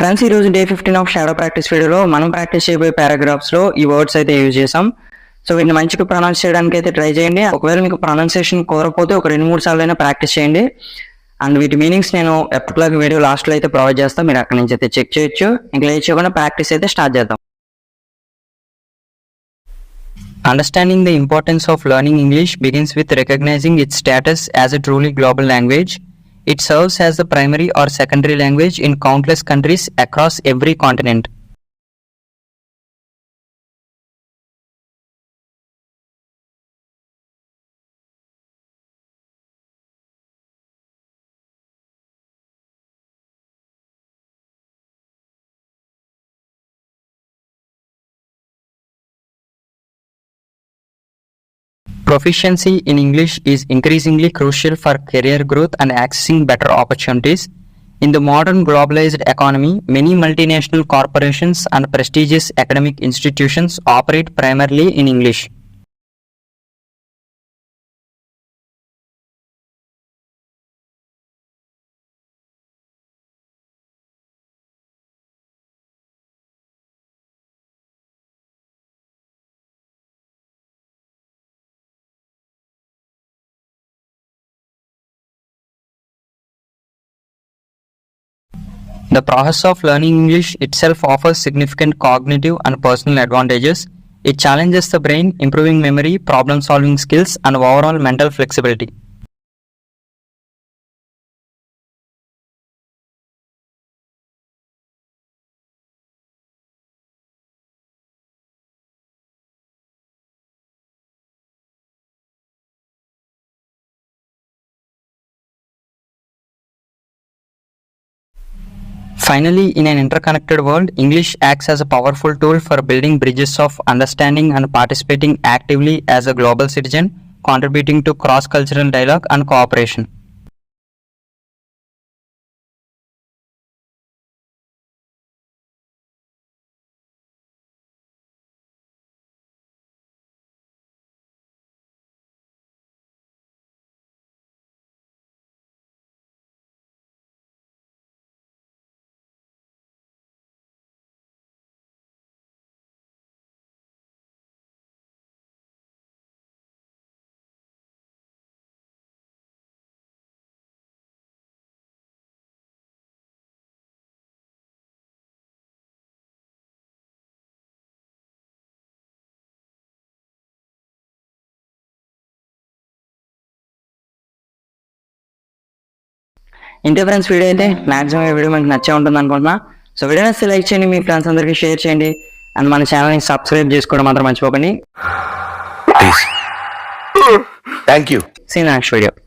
Friends, ఈరోజు day 15 of shadow practice వీడియోలో మనం ప్రాక్టీస్ చేయబోయే పారాగ్రాఫ్స్లో ఈ వర్డ్స్ అయితే యూజ్ చేసాం. సో వీటిని మంచిగా ప్రొనౌన్స్ చేయడానికి అయితే ట్రై చేయండి. ఒకవేళ మీకు ప్రొనౌన్సియేషన్ కుదరకపోతే ఒక 2-3 సార్లు అయినా ప్రాక్టీస్ చేయండి. అండ్ వీటి మీనింగ్స్ నేను ఎప్పటిలాగా వీడియో లాస్ట్లో అయితే ప్రొవైడ్ చేస్తాను. మీరు అక్కడి నుంచి అయితే చెక్ చేయొచ్చు. ఇంకా లేట్ చేయకుండా ప్రాక్టీస్ అయితే స్టార్ట్ చేద్దాం. Understanding the importance of learning English begins with recognizing its status as a truly global language. It serves as the primary or secondary language in countless countries across every continent. Proficiency in English is increasingly crucial for career growth and accessing better opportunities. In the modern globalized economy, many multinational corporations and prestigious academic institutions operate primarily in English. The process of learning English itself offers significant cognitive and personal advantages. It challenges the brain, improving memory, problem-solving skills, and overall mental flexibility. Finally, in an interconnected world, English acts as a powerful tool for building bridges of understanding and participating actively as a global citizen, contributing to cross-cultural dialogue and cooperation. ఇంతే friends, video అయితే maximum ఈ video మీకు నచ్చే ఉంటుంది అనుకుంటున్నా. So video నచ్చితే like చేయండి, మీ friends అందరికీ షేర్ చేయండి, అండ్ మన ఛానల్ని సబ్స్క్రైబ్ చేసుకోవడం మాత్రం మర్చిపోకండి. Thank you. See you in the next video.